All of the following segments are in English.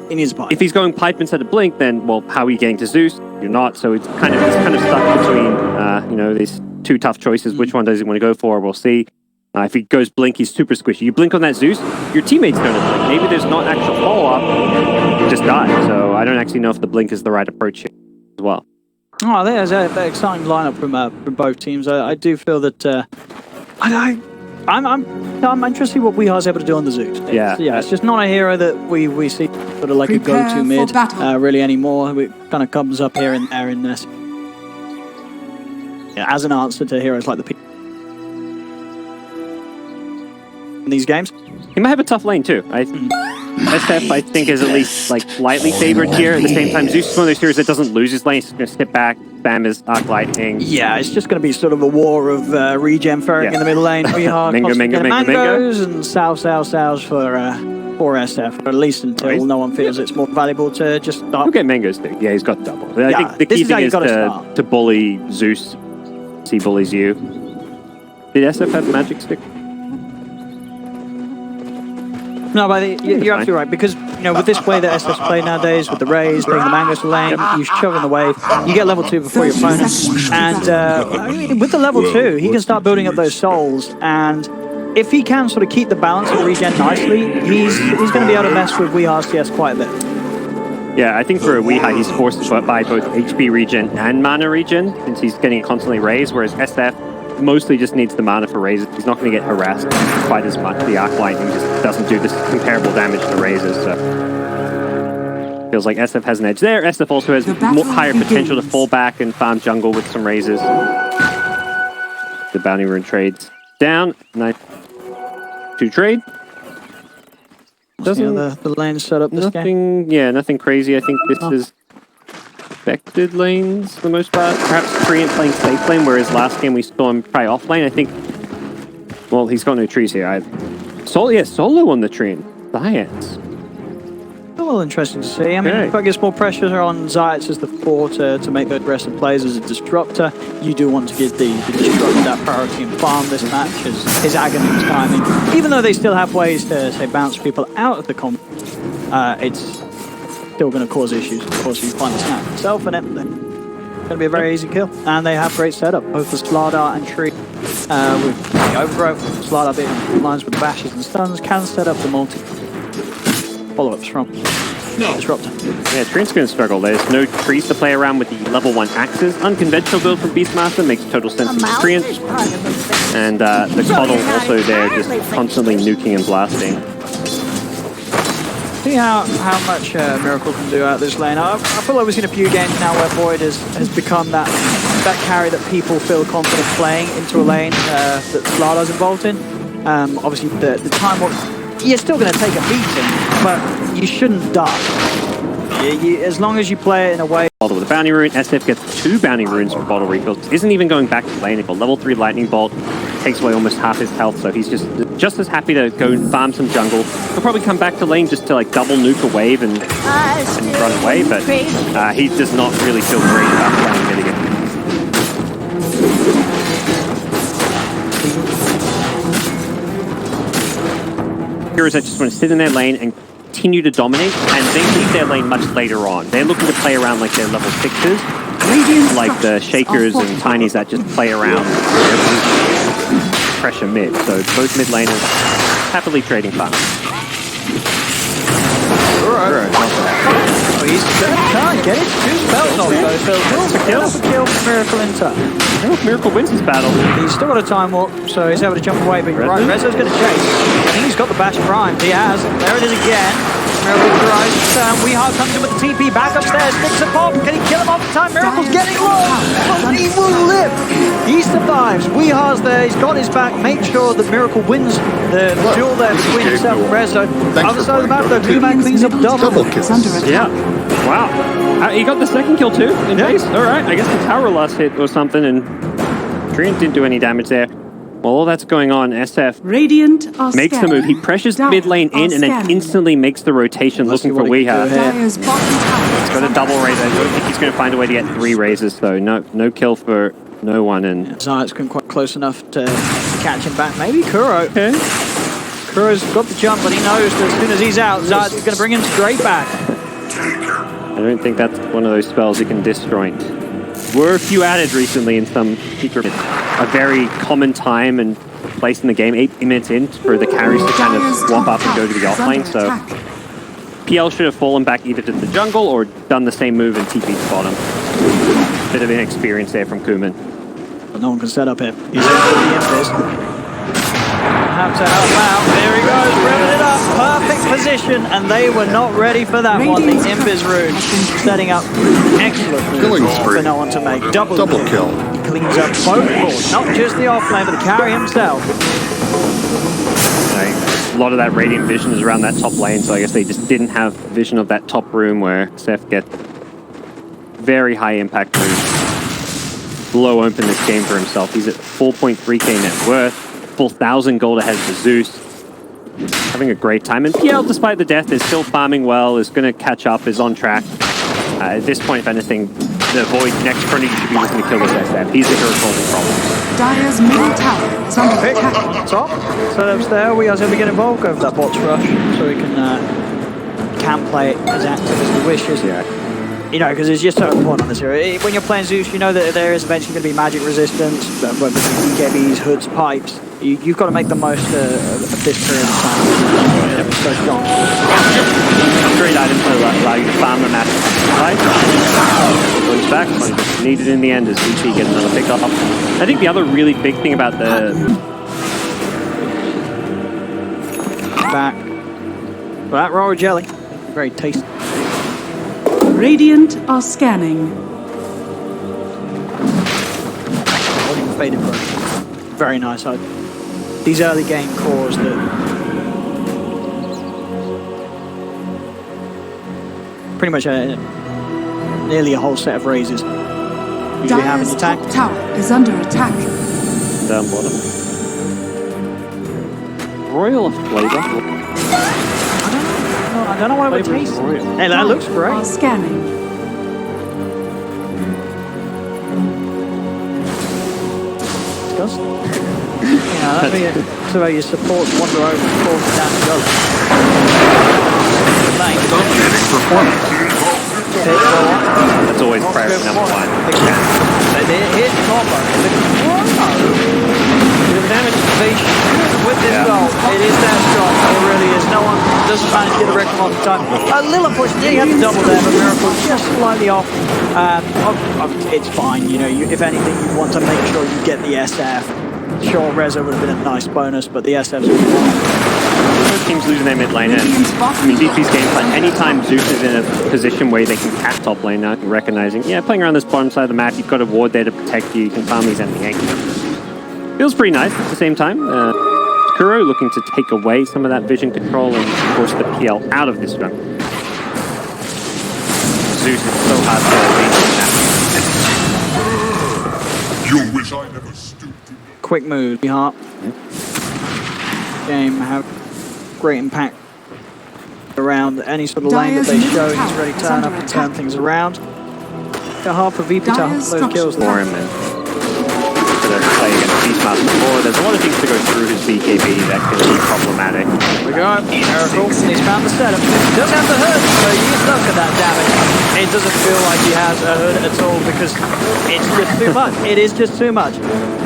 He needs a pipe. If he's going pipe instead of blink, then, well, how are you getting to Zeus? You're not, so it's kind of stuck between, you know, these two tough choices. Which one does he want to go for? We'll see. If he goes blink, he's super squishy. You blink on that Zeus, your teammates don't have blink. Maybe there's not actual follow-up, you just die. So I don't actually know if the blink is the right approach here as well. Oh, there's an exciting lineup from both teams. I do feel that I'm interested in what Weehar's able to do on the Zeus. It's just not a hero that we see sort of like a go-to mid really anymore. It kind of comes up here and there in this as an answer to heroes like the in these games. He might have a tough lane too. SF, I think, is at least like slightly favored here. At the same time, Zeus is one of those heroes that doesn't lose his lane. He's going to step back, spam his arc lightning. Yeah, it's just going to be sort of a war of regen ferring in the middle lane. Mangoes and sows for SF, or at least until no one feels it's more valuable to just start. You'll get mangoes too. Yeah, he's got double. I think the key thing is to bully Zeus. He bullies you. Did SF have magic stick? No, but you're absolutely right, because you know with this way that SF's play nowadays, with the Rays, bring the mangoes to lane, you shove in the wave, you get level 2 before your opponent, and with the level 2, he can start building up those souls, and if he can sort of keep the balance and regen nicely, he's going to be able to mess with Weehar's CS quite a bit. Yeah, I think for Weeha, he's forced to buy both HP regen and mana regen, since he's getting constantly raised, whereas SF mostly just needs the mana for raises. He's not going to get harassed quite as much. The arc lightning just doesn't do this comparable damage to raises, so feels like SF has an edge there. SF also has higher potential to fall back and farm jungle with some raises. The bounty rune trades down. Nice. 2 trade. Doesn't the lane set up this game? Yeah, nothing crazy. I think this is expected lanes for the most part. Perhaps Treant playing safe lane, whereas last game we saw him try off lane. I think, well, he's got no trees here. Solo on the Treant. Zayats. A little interesting to see. I mean, if I get more pressure on Zayats as the 4 to make the aggressive plays as a disruptor, you do want to give the disruptor that priority and farm this match as his Aghanim's timing. Even though they still have ways to, say, bounce people out of the comp, it's still going to cause issues. Of course, you find the snap itself, and it's going to be a very easy kill. And they have great setup, both the Slardar and Tree. With the overgrowth, Slardar being lines with the bashes and stuns, can set up the multi follow-ups from Disruptor. Yeah, Treant's going to struggle. There's no trees to play around with the level 1 axes. Unconventional build from Beastmaster makes total sense for Treant. And the Coddle also there, just constantly nuking and blasting. See how much Miracle can do out this lane. I feel like we've seen a few games now where Void has become that carry that people feel confident playing into a lane that Slardar's involved in. Obviously, the time warp, you're still going to take a beating, but you shouldn't die. As long as you play it in a way. With a bounty rune, SF gets 2 bounty runes for bottle refills. Isn't even going back to lane. Level 3 lightning bolt takes away almost half his health, so he's just as happy to go and farm some jungle. He'll probably come back to lane just to like double nuke a wave and run away, but he does not really feel great about playing mid again. Heroes that just want to sit in their lane and continue to dominate, and they leave their lane much later on. They're looking to play around like their level 6s, like the Shakers and Tinies that just play around pressure mid. So both mid laners happily trading farm. Oh, he's can't get it. 2 spells off though, so kill for Miracle in time. Miracle wins this battle. He's still got a time warp, so he's able to jump away, but you're right, Rezo's going to chase. I think he's got the bash primed. He has. There it is again. Miracle tries. Weeha comes in with the TP back upstairs. Sticks a pop. Can he kill him off the time? Miracle's getting low, but he will live. He survives. Weeha's there. He's got his back. Make sure that Miracle wins the duel there between himself and Rezo. Other side of the map, though, Blue-Man cleans up double. Yeah. Wow. He got the 2nd kill too in base. All right. I guess the tower lost hit or something, and Treant didn't do any damage there. While all that's going on, SF makes the move. He pressures mid lane in and then instantly makes the rotation looking for Weeha. He's got a double raise. I don't think he's going to find a way to get 3 raises though. No kill for no one. And Zayat's been quite close enough to catch him back. Maybe Kuro. Kuro's got the jump, but he knows that as soon as he's out, Zayat's going to bring him straight back. I don't think that's one of those spells you can disjoint. Were a few added recently in some secret. A very common time and place in the game, 8 minutes in, for the carries to kind of swap up and go to the offlane. So PL should have fallen back either to the jungle or done the same move and TP'd bottom. Bit of inexperience there from Kuman. But no one can set up here. He's in for the Impers. Have to help out. There he goes, revving it up. Perfect position, and they were not ready for that one. The Impers rune setting up excellent move for no one to make. Double kill. He cleans up both boards, not just the offlane, but the carry himself. A lot of that Radiant vision is around that top lane, so I guess they just didn't have vision of that top room where Seth gets very high impact room. Blow open this game for himself. He's at 4.3k net worth. Full 1,000 gold ahead for Zeus. Having a great time. And PL, despite the death, is still farming well, is going to catch up, is on track. At this point, if anything, the Void next turn should be looking to kill this SF. He's the hero causing problems. Dire's middle tower is under attack. Top. Setups there. We guys have to get involved over that bot's rush so we can play it as active as he wishes. Yeah. You know, because it's just so important on this hero. When you're playing Zeus, you know that there is eventually going to be magic resistance, whether it's BKBs, hoods, pipes. You've got to make the most of this period of time. It's so strong. Great item to allow you to farm the match. Right? Goes back, but it's needed in the end as VP gets another pick up. I think the other really big thing about the... Back. Well, that royal jelly. Very tasty. Radiant are scanning. Holding faded brush. Very nice. These early game cores that pretty much nearly a whole set of raises. Usually have an Dire's attack. top tower is under attack. Down bottom. Royal flavor. I don't know what it would taste. Hey, that looks great. Are scanning. Disgusting. That's where your supports wander over and force it down the goal. That's always priority number one. Here's the combo. The damage evasion with this goal. It is that strong. It really is. No one doesn't manage to get a record on the time. Lilla push, he had the double there, but Miracle just slightly off. It's fine. You know, if anything, you want to make sure you get the SF. Sure, Reza would have been a nice bonus, but the SF's Both teams losing their mid lane. I mean, DP's game plan, anytime Zeus is in a position where they can cap top lane now, recognizing, yeah, playing around this bottom side of the map, you've got a ward there to protect you, you can farm these enemy angles. Feels pretty nice at the same time. Kuro looking to take away some of that vision control and force the PL out of this jungle. Zeus is so hard to You wish I never stooped to... quick move. Heart. Game have great impact around any sort of lane that they show. He's ready to turn up and turn things around. Got half of VP to load kills for him and play against Beastmaster before. There's a lot of things to go through his BKB that can be problematic. Here we go. Miracle. He's found the setup. He does have the hood, so he's stuck at that damage. It doesn't feel like he has a hood at all because it's just too much. It is just too much.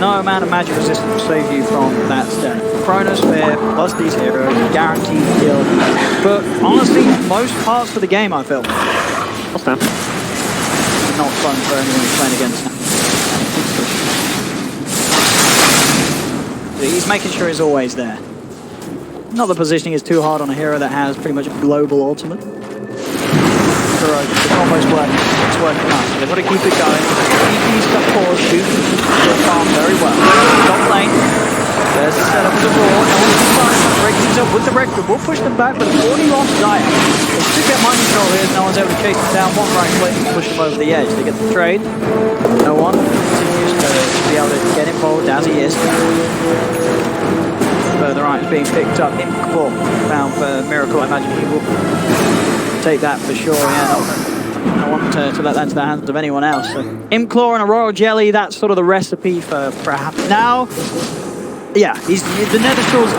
No amount of magic resistance will save you from that setup. Chronosphere plus these heroes, guaranteed kill. But honestly, most parts of the game, I feel. What's that? Not fun for anyone who's playing against him. He's making sure he's always there. Not the positioning is too hard on a hero that has pretty much a global ultimate. The combo's working. It's working nice. They've got to keep it going. DP's got forward, shoot the farm very well. Top lane. There's the setup of the raw. No one's inside. Break things up with the record. We'll push them back, but they've already lost Dire. They should get mind control here. No one's able to chase them down. One right click and push them over the edge. They get the trade. No one continues to be able to get involved as he is. Further right is being picked up. Imclaw found for Miracle. I imagine he will take that for sure. Yeah, I want to let that into the hands of anyone else. So, Imclaw and a Royal Jelly, that's sort of the recipe for perhaps. Now, Yeah, the Nether Scrolls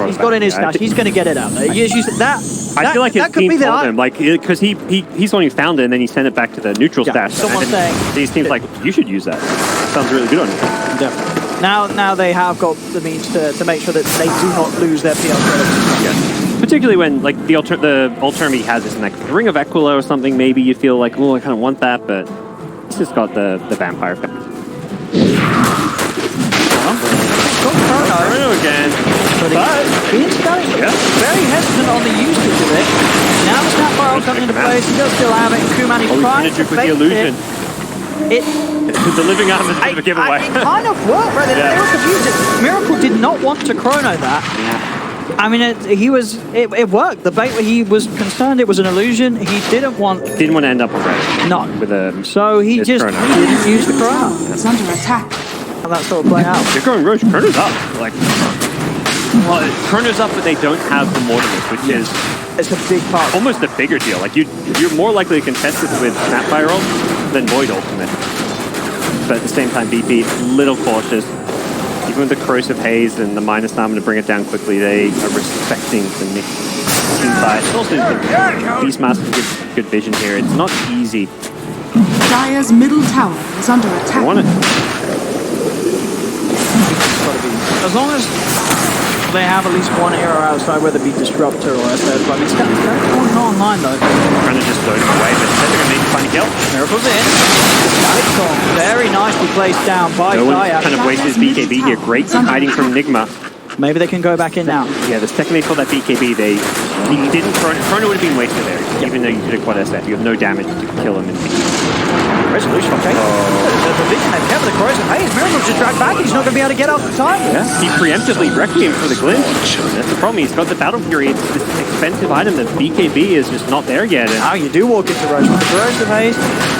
he's got in his stash. He's going to get it out there. I feel like his that could team be the told him, like, because he's the one who found it, and then he sent it back to the neutral stash. Someone saying these teams like, you should use that. Sounds really good on you. Definitely. Now they have got the means to make sure that they do not lose their PL credits. Yeah. Particularly when like the alternative he has is in like the Ring of Aquila or something. Maybe you feel like, oh, I kind of want that, but it's just got the vampire. Chrono again. But he's very hesitant on the usage of it. Now the Snapfire coming into place. He does still have it. Kuman is trying to fake the illusion. The living arm is a bit of a giveaway. It kind of worked, right? They were confused. Miracle did not want to chrono that. Yeah. I mean, it worked. The bait, he was concerned it was an illusion. He didn't want to end up with red. No. With a. So he just didn't use the chrono. It's under attack. And that's sort of playing out. They're going Roach. Chrono's up. Like, well, Chrono's up, but they don't have the Mortimus, which is. It's a big part. Almost a bigger deal. Like you're more likely to contest it with Snapfire ult than Void Ultimate. But at the same time, BP a little cautious. Even with the Corrosive Haze and the minus stamina to bring it down quickly, they are respecting the team fight. Also, Beastmaster gives good vision here. It's not easy. Dire's middle tower is under attack. I want it. As long as they have at least one hero outside, whether it be Disruptor or SF. I mean, it's going online though. Trying to just load him away, but they're going to need to find a kill. Miracle's in. Very nicely placed down by Daya. Kind of wasted his BKB here. Great hiding from Nigma. Maybe they can go back in now. Yeah, the second they pulled that BKB, he didn't Chrono would have been wasted there. Even though you did a quad SF, you have no damage to kill him in Resolution, okay. The vision they've kept with the Corrosive Haze. Miracle's just dragged back. He's not going to be able to get out the time. Yeah, he preemptively Requiem for the glitch. That's the problem. He's got the Battle Fury. It's this expensive item. The BKB is just not there yet. And now you do walk into Roach with the Corrosive Haze.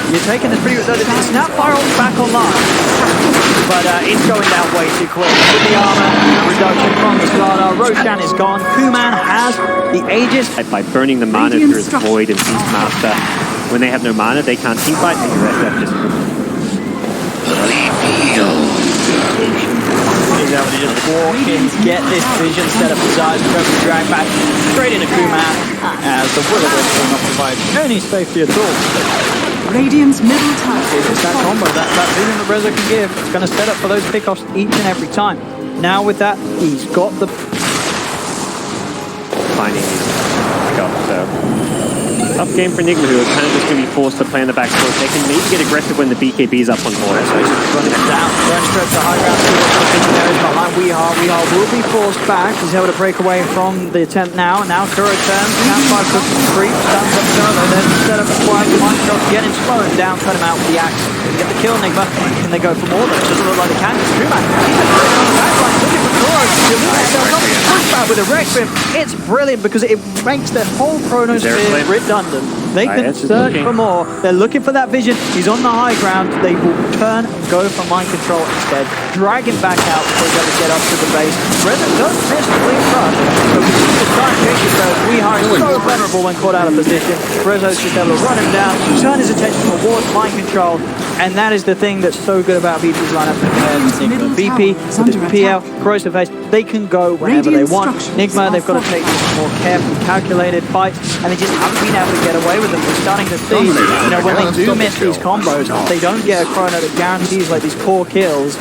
You're taking this pretty... The Snapfire ult's back online. But it's going down way too quick. With the armor reduction from the Slardar, Roshan is gone. Kuman has the Aegis. By burning the mana through his Void and Beastmaster. When they have no mana, they can't team fight, and your SF just... He's able to just walk in, get this vision set up his eyes, go for drag back straight into Kuman, as the Will-O-Wisp will not provide any safety at all. Radiant's middle tower. It's that combo, that vision that Rezo can give. It's going to set up for those pickoffs each and every time. Now with that, he's got the... Finding these pickoffs, so... Tough game for Nigma, who are kind of just going to be forced to play on the back foot. They can maybe get aggressive when the BKB is up on board. So he's running it down, running straight to high ground. See what's the there is behind Weehar. Weehar will be forced back. He's able to break away from the attempt now. And now Kuro turns. Snapfire cooking creep. Stands up solo. There's the setup for Quiet. One shot to get him slowed down. Cut him out with the axe. Get the kill, Nigma. Can they go for more? Though? It doesn't look like they can. Kuman. He's on the back line. Looking for Kuro. Pushback with a Requiem. It's brilliant because it makes their whole chronosphere redundant. They can search for more. They're looking for that vision. He's on the high ground. They will turn and go for mind control instead. Drag him back out before he's able to get up to the base. Rezo does miss the clean rush. So we see the try and chase it though. Weehar is so vulnerable when caught out of position. Rezo's just able to run him down, turn his attention towards mind control. And that is the thing that's so good about VP's lineup compared to Nigma. VP with his PL, Corrosive Haze, they can go whenever they want. Nigma, they've got to take this more carefully calculated fights, and they just haven't been able to get away with them. We're starting to see, you know, when they do miss these combos, they don't get a chrono that guarantees like these core kills.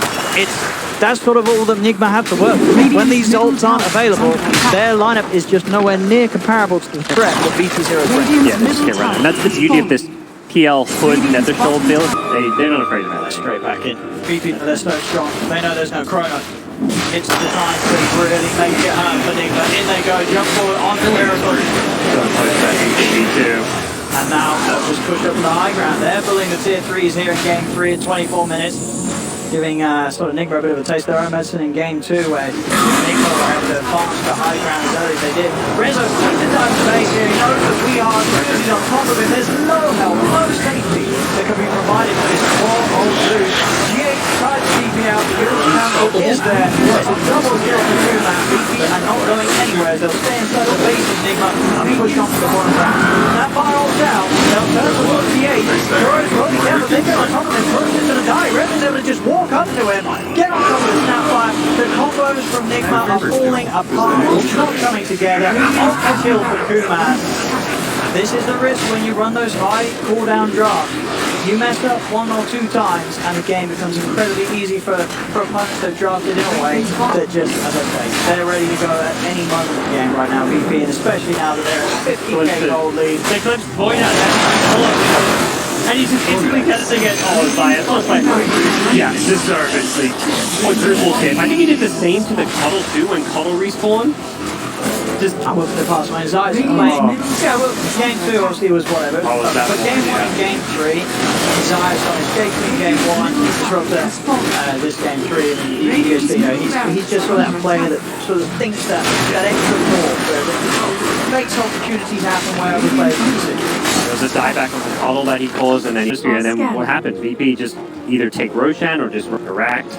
That's sort of all that Nigma have to work with. When these ults aren't available, their lineup is just nowhere near comparable to the threat that VP's heroes bring. Yeah, they just get around. And that's the beauty of this PL Hood Nether Soul build. They're not afraid of that. Straight back in. VP, they're so strong. They know there's no chrono. It's designed to really make it hard for Nigma. In they go, jump forward onto Miracle. And now they'll just push up the high ground. They're building the tier 3s here in game 3 at 24 minutes. Giving sort of Nigma a bit of a taste of their own medicine in game 2, where Nigma were able to advance the high ground as early as they did. Rezo's taking the time to base here. He knows that we are he's on top of him. There's no help, no safety that can be provided for this poor old dude. GH tries to keep it out. The Euro Campbell is there. It's a double kill for Kuman. VP are not going anywhere. They'll stay inside the base of Nigma and push on to the bottom round. That fire all down. They'll turn towards the 8. Kuro's running down, but they get on top of him. Kuro's going to die. Rezo's able to just walk up to him, get on top of the Snapfire. The combos from falling apart, not coming together. Off the kill for Kuman. This is the risk when you run those high cooldown drafts. You mess up 1 or 2 times and the game becomes incredibly easy for opponents that drafted in a way that just, as I say, they're ready to go at any moment of the game right now, VP, and especially now that they're at a 50k gold lead. They could void out that. And you just instantly gets to get by it. Yeah, deservedly. Quadruple hit. I think he did the same to the Cuddle too when Cuddle respawned. Just I was the past my Zayas playing. Yeah, well, game 2 obviously was whatever. But game 1 and game 3, Zayas on escaping in game 1, Disruptor this game 3, and he he's just sort of that player that sort of thinks that extra more, that makes opportunities happen where other players don't see. There was a dieback on the Cuddle that he caused, and then what happened? VP just either take Roshan or just direct.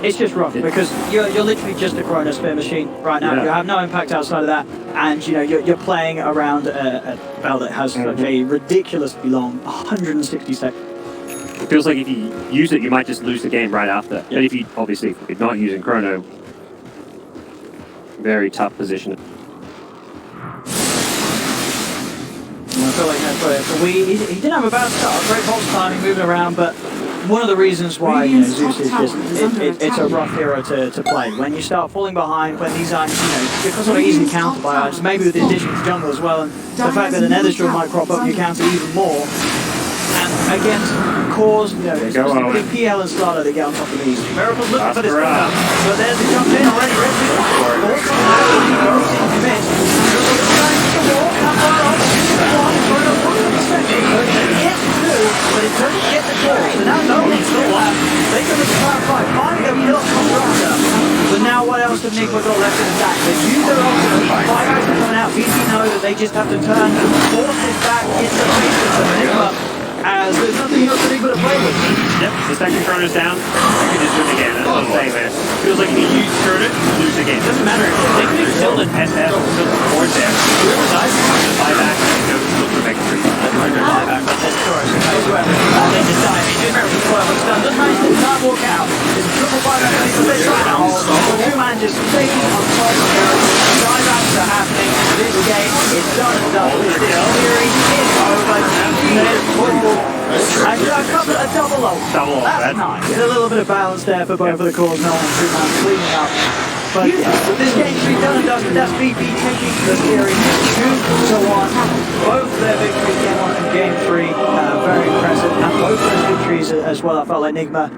It's just rough because you're literally just a Chrono Sphere machine right now. Yeah. You have no impact outside of that, and you're playing around a bell that has like a ridiculously long 160 seconds. It feels like if you use it, you might just lose the game right after. Yeah. But if you obviously if you're not using Chrono, very tough position. I feel like that's for he didn't have a bad start, great pulse timing, moving around, but one of the reasons why Zeus is just it's a rough hero to play. When you start falling behind, when these items, because they're easily countered by items, maybe with the addition to jungle as well, and the fact that an Nether Drill might crop up, you counter even more. And against cores, it's just the PL and Slaughter that get on top of these. Miracle's looking for this one, but there's the jump in already. But it doesn't get the goal, so now Doto still have. They can clarify, finally they'll kill Constructor. But now what else have Nigma got left in attack? They've used their ultimate, 5 guys are coming out, VP know that they just have to turn and force this back into the faces of Nigma, as there's nothing else for Nigma to play with. Yep, the second Chrono's down, they can just win the game, that's what I'm saying there. Feels like if you use Chrono, you lose the game. Doesn't matter, they can just kill the SF, kill the board there. Whoever dies, just buy back and go for victory. Buyback, but that's Taurus. They just die. He did very well. Doesn't manage to not walk out. It's a triple buyback. It's a bit right now. Two-man just staying on top of the buybacks are happening. This game is done and done. This series is over. There's football. A double ult. That's nice. There's a little bit of balance there for both of the cores. No one two-man cleaning up. But this game's been done and dusted. That's VP taking the series 2-1. Both their victories, game 1 and game 3, very impressive. And both those victories as well, I felt like Nigma